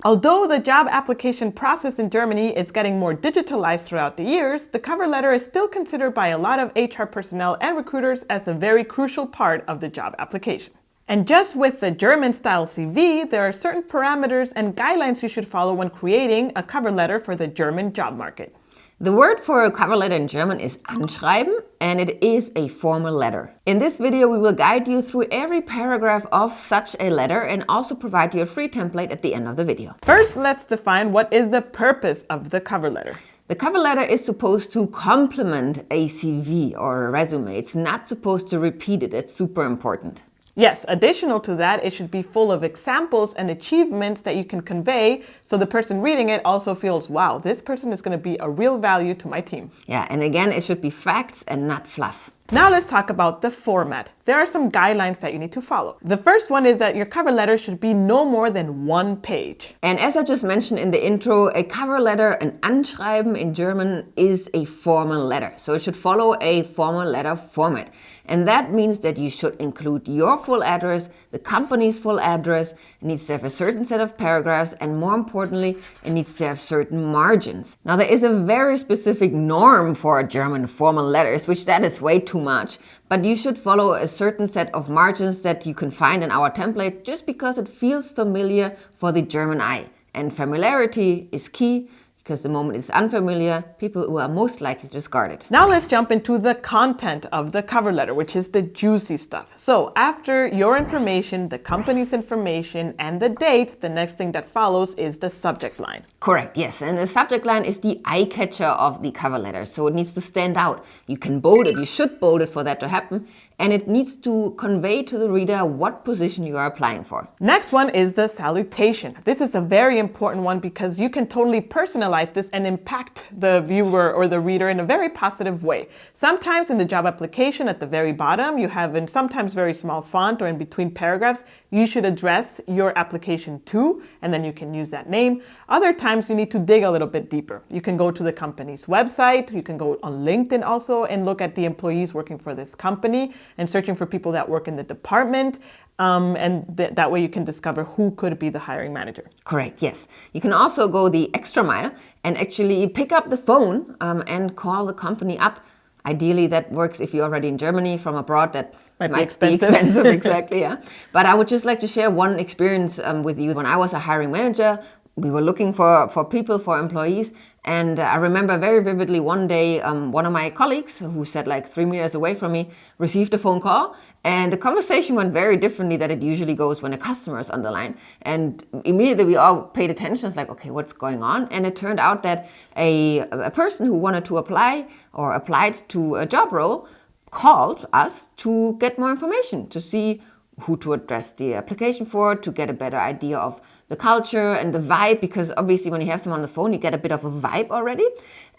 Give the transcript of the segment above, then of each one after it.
Although the job application process in Germany is getting more digitalized throughout the years, the cover letter is still considered by a lot of HR personnel and recruiters as a very crucial part of the job application. And just with the German-style CV, there are certain parameters and guidelines you should follow when creating a cover letter for the German job market. The word for a cover letter in German is anschreiben, and it is a formal letter. In this video, we will guide you through every paragraph of such a letter and also provide you a free template at the end of the video. First, let's define what is the purpose of the cover letter. The cover letter is supposed to complement a CV or a resume. It's not supposed to repeat it. It's super important. Yes, additional to that, it should be full of examples and achievements that you can convey so the person reading it also feels, wow, this person is going to be a real value to my team. Yeah, and again, it should be facts and not fluff. Now let's talk about the format. There are some guidelines that you need to follow. The first one is that your cover letter should be no more than 1 page. And as I just mentioned in the intro, a cover letter, an Anschreiben in German, is a formal letter. So it should follow a formal letter format. And that means that you should include your full address, the company's full address. It needs to have a certain set of paragraphs, and more importantly, it needs to have certain margins. Now, there is a very specific norm for German formal letters, which that is way too much. But you should follow a certain set of margins that you can find in our template just because it feels familiar for the German eye. And familiarity is key. Because the moment it's unfamiliar, people who are most likely to discard it. Now let's jump into the content of the cover letter, which is the juicy stuff. So after your information, the company's information, and the date, the next thing that follows is the subject line. Correct, yes. And the subject line is the eye catcher of the cover letter. So it needs to stand out. You can bold it, you should bold it for that to happen. And it needs to convey to the reader what position you are applying for. Next one is the salutation. This is a very important one because you can totally personalize this and impact the viewer or the reader in a very positive way. Sometimes in the job application at the very bottom, you have in sometimes very small font or in between paragraphs, you should address your application to, and then you can use that name. Other times you need to dig a little bit deeper. You can go to the company's website, you can go on LinkedIn also and look at the employees working for this company and searching for people that work in the department. That way you can discover who could be the hiring manager. Correct, yes. You can also go the extra mile and actually pick up the phone and call the company up. Ideally, that works if you're already in Germany. From abroad, that might be expensive. Exactly, yeah. But I would just like to share one experience with you. When I was a hiring manager, we were looking for people, for employees. And I remember very vividly one day, one of my colleagues who sat like 3 meters away from me received a phone call. And the conversation went very differently than it usually goes when a customer is on the line. And immediately we all paid attention. It's like, okay, what's going on? And it turned out that a person who wanted to apply or applied to a job role called us to get more information, to see who to address the application for, to get a better idea of the culture and the vibe, because obviously when you have someone on the phone, you get a bit of a vibe already.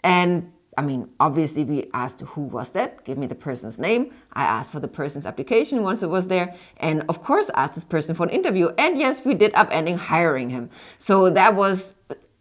And I mean, obviously we asked who was that, give me the person's name. I asked for the person's application once it was there, and of course asked this person for an interview. And yes, we did up ending hiring him. So that was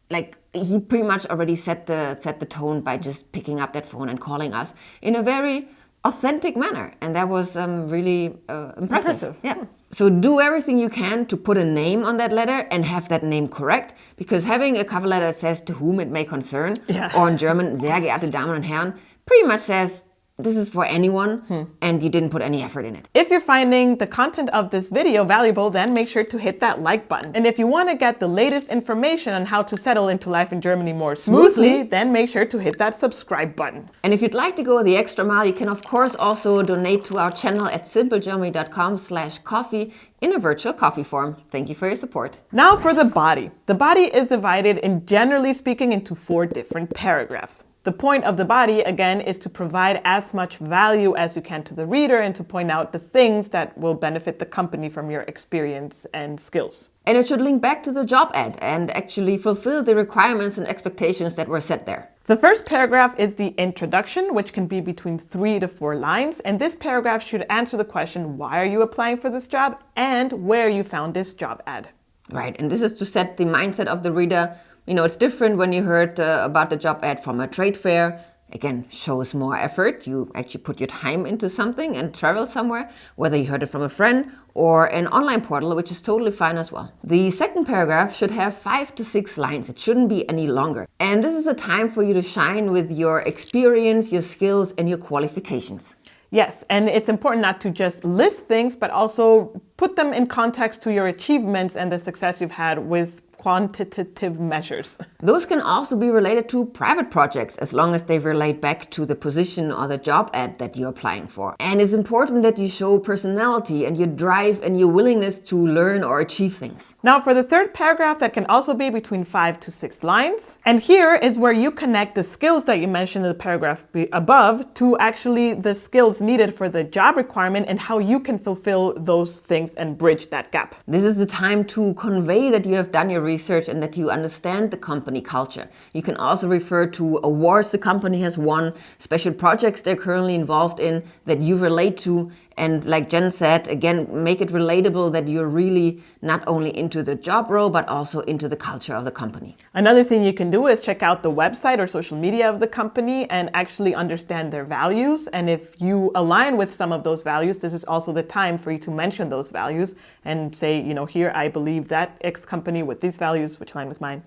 like, he pretty much already set the tone by just picking up that phone and calling us in a very authentic manner, and that was really impressive. Yeah. So do everything you can to put a name on that letter and have that name correct, because having a cover letter that says to whom it may concern, or in German, sehr geehrte Damen und Herren, pretty much says this is for anyone, and you didn't put any effort in it. If you're finding the content of this video valuable, then make sure to hit that like button. And if you want to get the latest information on how to settle into life in Germany more smoothly, then make sure to hit that subscribe button. And if you'd like to go the extra mile, you can of course also donate to our channel at simplegermany.com/coffee in a virtual coffee form. Thank you for your support. Now for the body. The body is divided in, generally speaking, into 4 different paragraphs. The point of the body, again, is to provide as much value as you can to the reader and to point out the things that will benefit the company from your experience and skills. And it should link back to the job ad and actually fulfill the requirements and expectations that were set there. The first paragraph is the introduction, which can be between 3 to 4 lines. And this paragraph should answer the question, why are you applying for this job and where you found this job ad. Right, and this is to set the mindset of the reader. You know, it's different when you heard about the job ad from a trade fair again, shows more effort. You actually put your time into something and travel somewhere, whether you heard it from a friend or an online portal, which is totally fine as well. The second paragraph should have 5 to 6 lines. It shouldn't be any longer. And this is a time for you to shine with your experience, your skills, and your qualifications. Yes, and it's important not to just list things, but also put them in context to your achievements and the success you've had with quantitative measures. Those can also be related to private projects as long as they relate back to the position or the job ad that you're applying for. And it's important that you show personality and your drive and your willingness to learn or achieve things. Now for the third paragraph, that can also be between 5 to 6 lines. And here is where you connect the skills that you mentioned in the paragraph above to actually the skills needed for the job requirement and how you can fulfill those things and bridge that gap. This is the time to convey that you have done your research and that you understand the company culture. You can also refer to awards the company has won, special projects they're currently involved in that you relate to. And like Jen said, again, make it relatable that you're really not only into the job role, but also into the culture of the company. Another thing you can do is check out the website or social media of the company and actually understand their values. And if you align with some of those values, this is also the time for you to mention those values and say, here, I believe that X company with these values, which align with mine,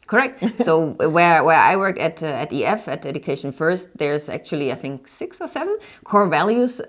Correct. So where I worked at EF, at Education First, there's actually, I think, 6 or 7 core values,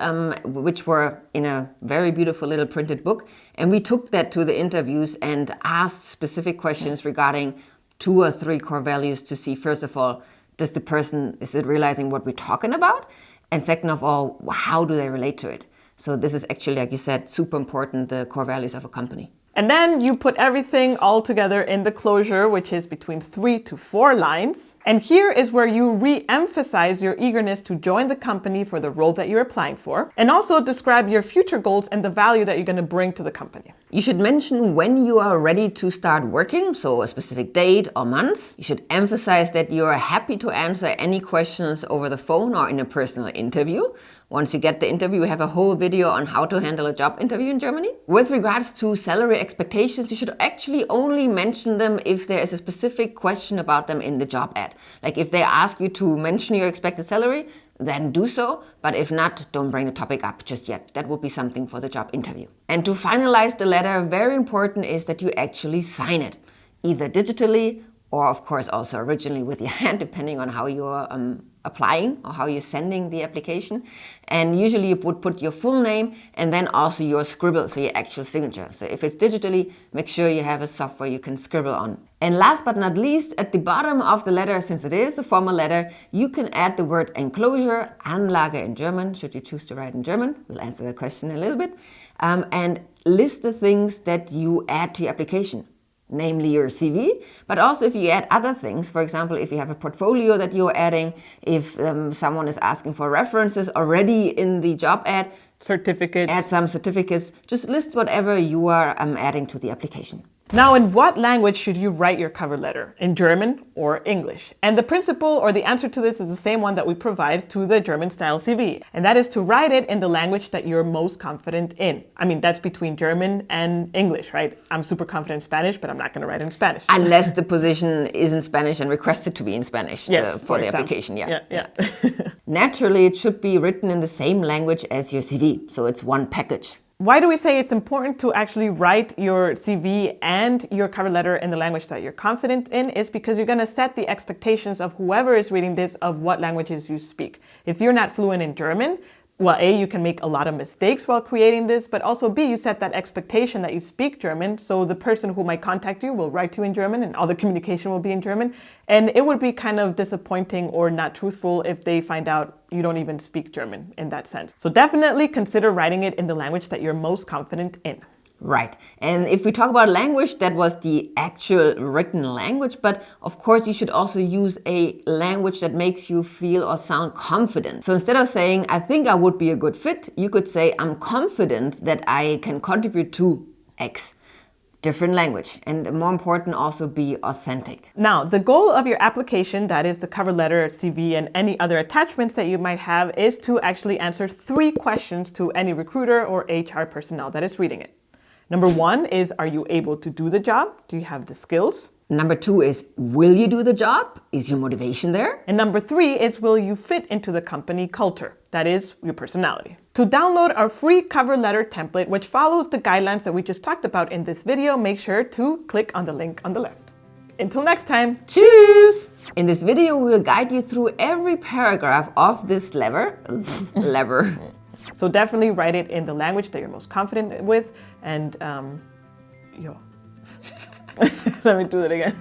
which were in a very beautiful little printed book. And we took that to the interviews and asked specific questions regarding 2 or 3 core values to see, first of all, is it realizing what we're talking about? And second of all, how do they relate to it? So this is actually, like you said, super important, the core values of a company. And then you put everything all together in the closure, which is between 3 to 4 lines. And here is where you re-emphasize your eagerness to join the company for the role that you're applying for, and also describe your future goals and the value that you're going to bring to the company. You should mention when you are ready to start working, so a specific date or month. You should emphasize that you are happy to answer any questions over the phone or in a personal interview. Once you get the interview, we have a whole video on how to handle a job interview in Germany. With regards to salary expectations, you should actually only mention them if there is a specific question about them in the job ad. Like if they ask you to mention your expected salary, then do so. But if not, don't bring the topic up just yet. That would be something for the job interview. And to finalize the letter, very important is that you actually sign it, either digitally or of course also originally with your hand, depending on how you're applying or how you're sending the application. And usually you would put your full name and then also your scribble, so your actual signature. So if it's digitally, make sure you have a software you can scribble on. And last but not least, at the bottom of the letter, since it is a formal letter, you can add the word enclosure, Anlage in German, should you choose to write in German. We'll answer that question in a little bit. And list the things that you add to your application. Namely your CV, but also if you add other things, for example, if you have a portfolio that you're adding, if someone is asking for references already in the job ad, certificates, add some certificates, just list whatever you are adding to the application. Now, in what language should you write your cover letter? In German or English? And the principle or the answer to this is the same one that we provide to the German style CV. And that is to write it in the language that you're most confident in. I mean, that's between German and English, right? I'm super confident in Spanish, but I'm not going to write in Spanish. Unless the position is in Spanish and requested to be in Spanish for the example. application. Yeah. Naturally, it should be written in the same language as your CV. So it's one package. Why do we say it's important to actually write your CV and your cover letter in the language that you're confident in? Is because you're going to set the expectations of whoever is reading this of what languages you speak. If you're not fluent in German, well, A, you can make a lot of mistakes while creating this, but also B, you set that expectation that you speak German, so the person who might contact you will write to you in German and all the communication will be in German. And it would be kind of disappointing or not truthful if they find out you don't even speak German in that sense. So definitely consider writing it in the language that you're most confident in. Right. And if we talk about language, that was the actual written language. But of course, you should also use a language that makes you feel or sound confident. So instead of saying, I think I would be a good fit, you could say, I'm confident that I can contribute to X. Different language. And more important, also be authentic. Now, the goal of your application, that is the cover letter, CV, and any other attachments that you might have, is to actually answer 3 questions to any recruiter or HR personnel that is reading it. Number 1 is, are you able to do the job? Do you have the skills? Number 2 is, will you do the job? Is your motivation there? And number 3 is, will you fit into the company culture? That is your personality. To download our free cover letter template, which follows the guidelines that we just talked about in this video, make sure to click on the link on the left. Until next time, cheers! In this video, we will guide you through every paragraph of this lever. So definitely write it in the language that you're most confident with, and let me do that again.